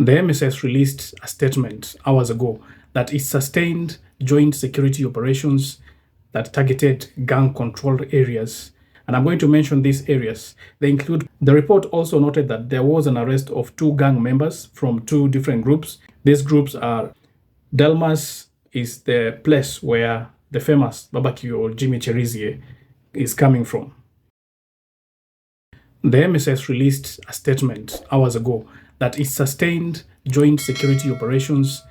The MSS released a statement hours ago that it sustained joint security operations that targeted gang-controlled areas. And I'm going to mention these areas. They include, the report also noted that there was an arrest of 2 gang members from 2 different groups. These groups are, Delmas is the place where the famous barbecue or Jimmy Cherizier is coming from. The MSS released a statement hours ago that it sustained joint security operations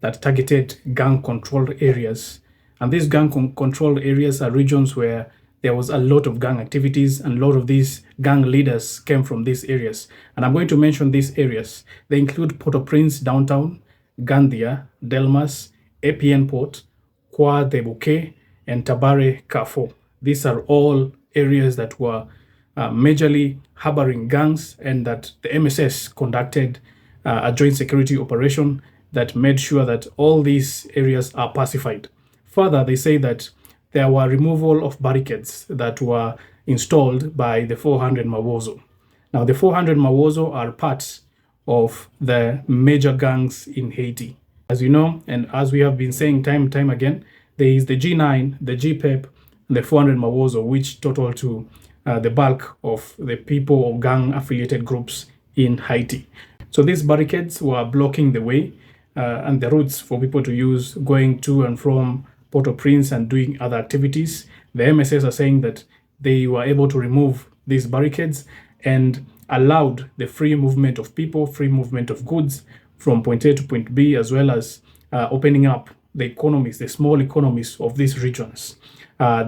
that targeted gang-controlled areas. And these gang-controlled areas are regions where there was a lot of gang activities, and a lot of these gang leaders came from these areas. And I'm going to mention these areas. They include Port-au-Prince downtown, Gandia, Delmas, APN Port, Kwa de Bouquet, and Tabare Carrefour. These are all areas that were majorly harboring gangs, and that the MSS conducted a joint security operation that made sure that all these areas are pacified. Further, they say that there were removal of barricades that were installed by the 400 Mawozo. Now, the 400 Mawozo are part of the major gangs in Haiti. As you know, and as we have been saying time and time again, there is the G9, the GPEP, and the 400 Mawozo, which total to the bulk of the people or gang-affiliated groups in Haiti. So these barricades were blocking the way and the routes for people to use going to and from Port-au-Prince and doing other activities. The MSS are saying that they were able to remove these barricades and allowed the free movement of people, free movement of goods from point A to point B, as well as opening up the economies, the small economies of these regions.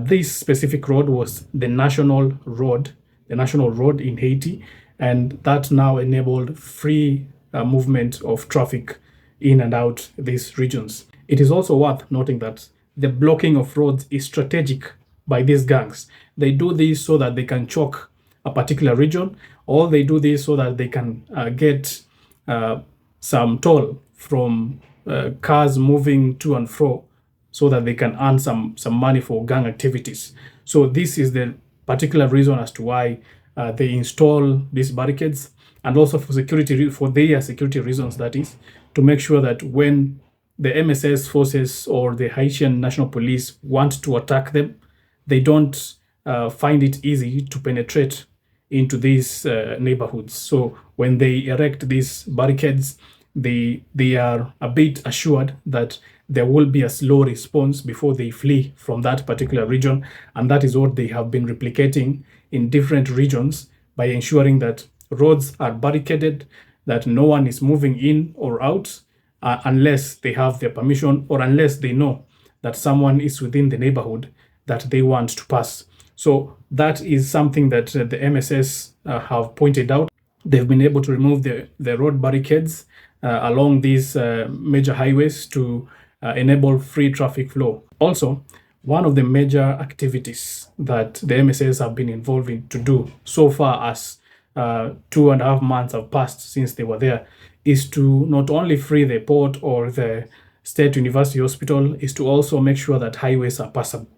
This specific road was the national road in Haiti, and that now enabled free movement of traffic in and out these regions. It is also worth noting that the blocking of roads is strategic by these gangs. They do this so that they can choke a particular region, or they do this so that they can get some toll from cars moving to and fro, so that they can earn some money for gang activities. So this is the particular reason as to why they install these barricades, and also for their security reasons, that is, to make sure that when the MSS forces or the Haitian National Police want to attack them, they don't find it easy to penetrate into these neighborhoods. So when they erect these barricades, they are a bit assured that there will be a slow response before they flee from that particular region. And that is what they have been replicating in different regions by ensuring that roads are barricaded, that no one is moving in or out unless they have their permission, or unless they know that someone is within the neighborhood that they want to pass. So that is something that the MSS have pointed out. They've been able to remove the road barricades along these major highways to enable free traffic flow. Also, one of the major activities that the MSS have been involved in to do so far, as 2.5 months have passed since they were there, is to not only free the port or the State University Hospital, is to also make sure that highways are passable.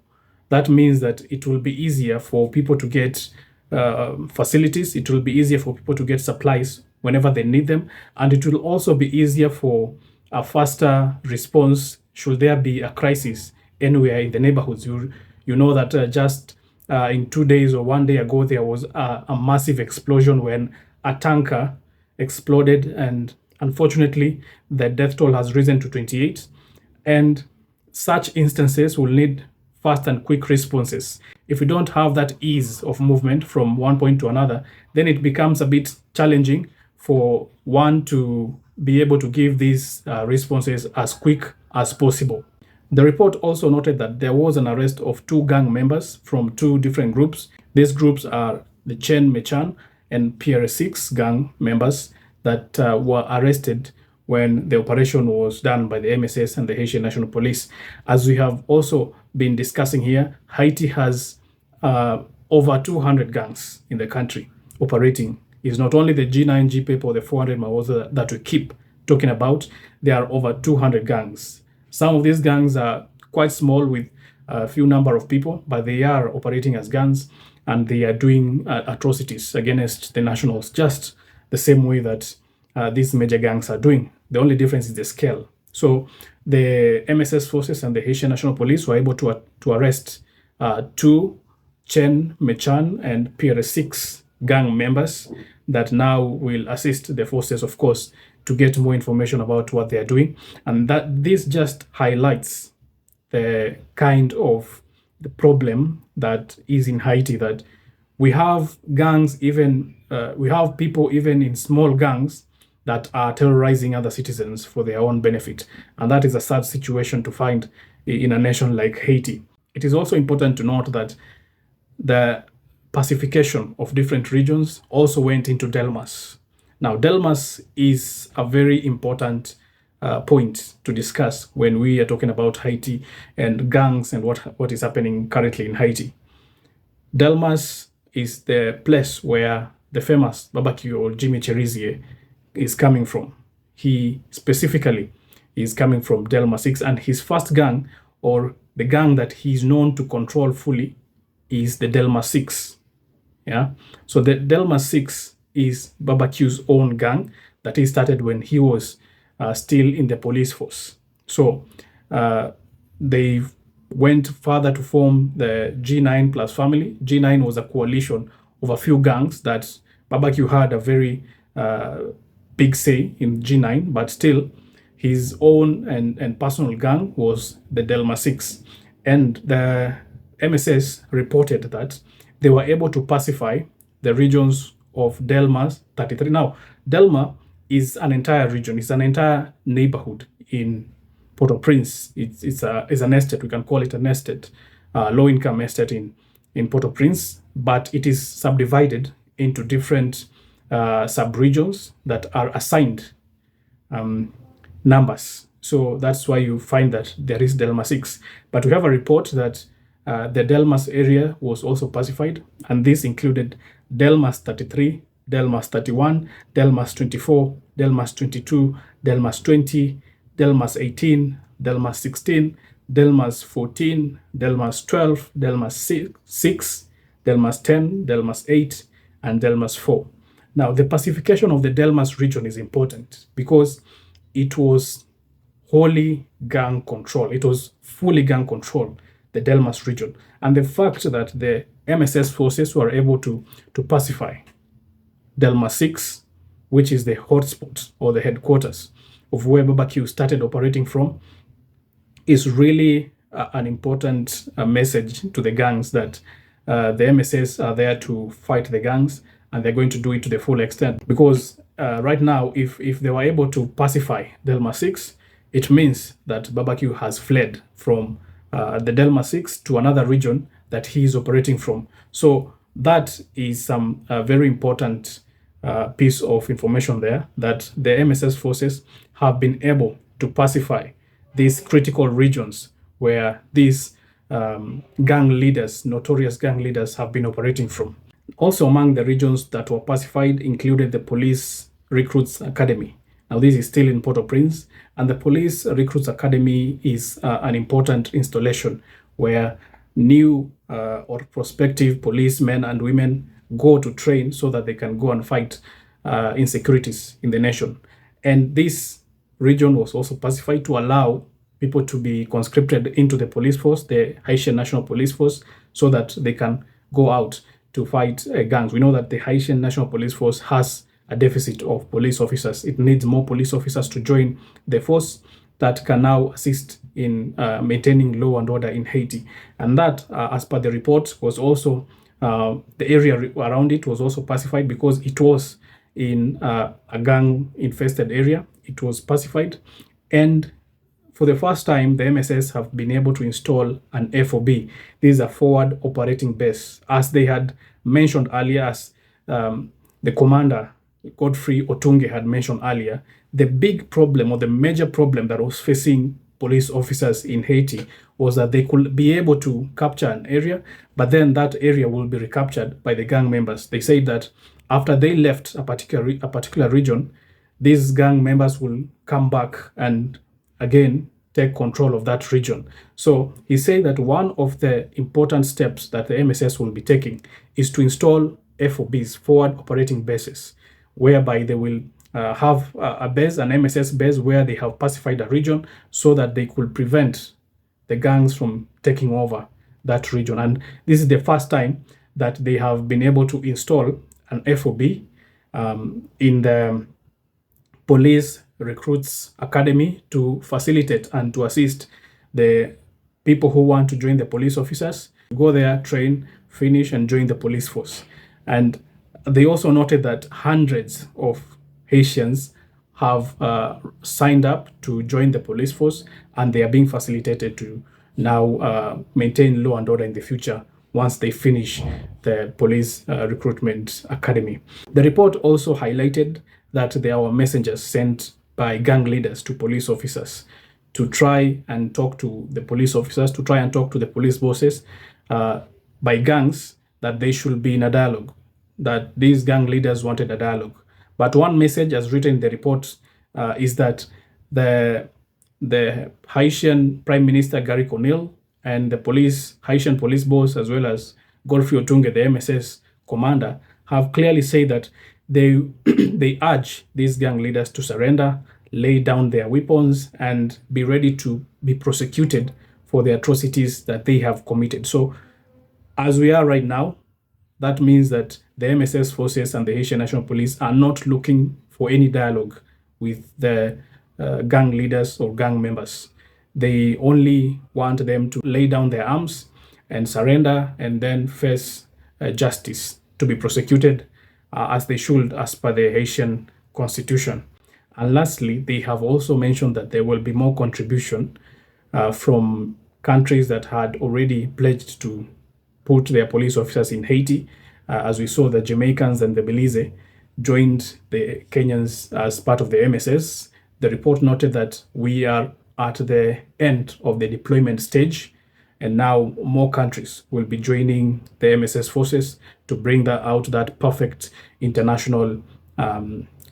That means that it will be easier for people to get facilities, it will be easier for people to get supplies whenever they need them, and it will also be easier for a faster response should there be a crisis anywhere in the neighborhoods. You know that just in 2 days or 1 day ago, there was a massive explosion when a tanker exploded, and unfortunately the death toll has risen to 28. And such instances will need fast and quick responses. If we don't have that ease of movement from one point to another, then it becomes a bit challenging for one to be able to give these responses as quick as possible. The report also noted that there was an arrest of 2 gang members from 2 different groups. These groups are the Chen Mechan and PR6 gang members that were arrested when the operation was done by the MSS and the Haitian National Police. As we have also been discussing here, Haiti has over 200 gangs in the country operating. It's not only the G9, GPEP, or the 400 Mawozo that we keep talking about. There are over 200 gangs. Some of these gangs are quite small with a few number of people, but they are operating as gangs, and they are doing atrocities against the nationals, just the same way that these major gangs are doing. The only difference is the scale. So the MSS forces and the Haitian National Police were able to arrest 2 Chen, Mechan, and PRS6 gang members that now will assist the forces, of course, to get more information about what they are doing. And that this just highlights the kind of the problem that is in Haiti, that we have gangs, even we have people even in small gangs that are terrorizing other citizens for their own benefit. And that is a sad situation to find in a nation like Haiti. It is also important to note that the pacification of different regions also went into Delmas. Now, Delmas is a very important point to discuss when we are talking about Haiti and gangs and what is happening currently in Haiti. Delmas is the place where the famous barbecue or Jimmy Cherizier is coming from. He specifically is coming from Delmas 6, and his first gang, or the gang that he's known to control fully, is the Delmas 6. Yeah, so the Delmas 6 is barbecue's own gang that he started when he was still in the police force. So they went further to form the G9 plus family. G9 was a coalition of a few gangs that barbecue had a very big say in G9, but still his own and personal gang was the Delmas 6. And the MSS reported that they were able to pacify the regions of Delmas 33. Now, Delma is an entire region. It's an entire neighborhood in Port-au-Prince. It's an estate. We can call it an estate, low-income estate in Port-au-Prince, but it is subdivided into different sub-regions that are assigned numbers. So that's why you find that there is Delmas 6. But we have a report that the Delmas area was also pacified, and this included Delmas 33, Delmas 31, Delmas 24, Delmas 22, Delmas 20, Delmas 18, Delmas 16, Delmas 14, Delmas 12, Delmas 6, Delmas 10, Delmas 8, and Delmas 4. Now, the pacification of the Delmas region is important because it was wholly gang control. It was fully gang control, the Delmas region. And the fact that the MSS forces were able to pacify Delmas 6, which is the hotspot or the headquarters of where barbecue started operating from, is really an important message to the gangs that the MSS are there to fight the gangs, and they're going to do it to the full extent. Because right now, if they were able to pacify Delmas 6, it means that barbecue has fled from the Delmas 6 to another region that he is operating from. So that is some very important piece of information there, that the MSS forces have been able to pacify these critical regions where these gang leaders, notorious gang leaders, have been operating from. Also among the regions that were pacified included the Police Recruits Academy. Now this is still in Port-au-Prince, and the Police Recruits Academy is an important installation where new or prospective policemen and women go to train so that they can go and fight insecurities in the nation. And this region was also pacified to allow people to be conscripted into the police force, the Haitian National Police Force, so that they can go out to fight gangs. We know that the Haitian National Police Force has a deficit of police officers. It needs more police officers to join the force that can now assist in maintaining law and order in Haiti. And that, as per the report, was also, the area around it was also pacified because it was in a gang-infested area. It was pacified. And for the first time, the MSS have been able to install an FOB. This is a forward operating base. As they had mentioned earlier, as the commander, Godfrey Otunge, had mentioned earlier, the big problem or the major problem that was facing police officers in Haiti was that they could be able to capture an area, but then that area will be recaptured by the gang members. They say that after they left a particular region, these gang members will come back and again take control of that region. So he said that one of the important steps that the MSS will be taking is to install FOBs, forward operating bases, whereby they will have a base, an MSS base, where they have pacified a region so that they could prevent the gangs from taking over that region. And this is the first time that they have been able to install an FOB in the police recruits academy to facilitate and to assist the people who want to join the police officers, go there, train, finish, and join the police force. And they also noted that hundreds of Haitians have signed up to join the police force, and they are being facilitated to now maintain law and order in the future once they finish the police recruitment academy. The report also highlighted that there were messengers sent by gang leaders to police officers to try and talk to the police officers, to try and talk to the police bosses by gangs, that they should be in a dialogue, that these gang leaders wanted a dialogue. But one message, as written in the report, is that the Haitian Prime Minister Gary Conil and the Haitian police boss, as well as Godfrey Otunge, the MSS commander, have clearly said that they urge these gang leaders to surrender, lay down their weapons, and be ready to be prosecuted for the atrocities that they have committed. So as we are right now, that means that the MSS forces and the Haitian National Police are not looking for any dialogue with the gang leaders or gang members. They only want them to lay down their arms and surrender, and then face justice, to be prosecuted as they should, as per the Haitian constitution. And lastly, they have also mentioned that there will be more contribution from countries that had already pledged to put their police officers in Haiti. As we saw, the Jamaicans and the Belize joined the Kenyans as part of the MSS. The report noted that we are at the end of the deployment stage, and now more countries will be joining the MSS forces to bring that perfect international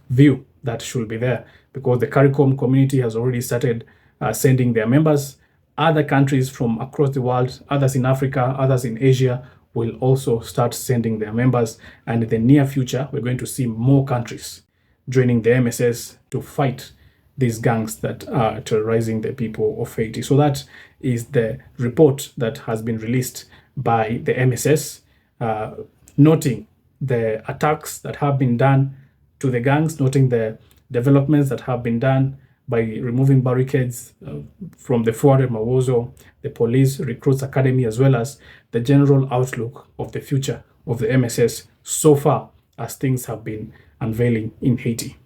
view that should be there, because the CARICOM community has already started sending their members. Other countries from across the world, others in Africa, others in Asia, will also start sending their members. And in the near future, we're going to see more countries joining the MSS to fight these gangs that are terrorizing the people of Haiti. So that is the report that has been released by the MSS, noting the attacks that have been done to the gangs, noting the developments that have been done by removing barricades from the 400 Mawozo, the Police Recruits Academy, as well as the general outlook of the future of the MSS so far as things have been unveiling in Haiti.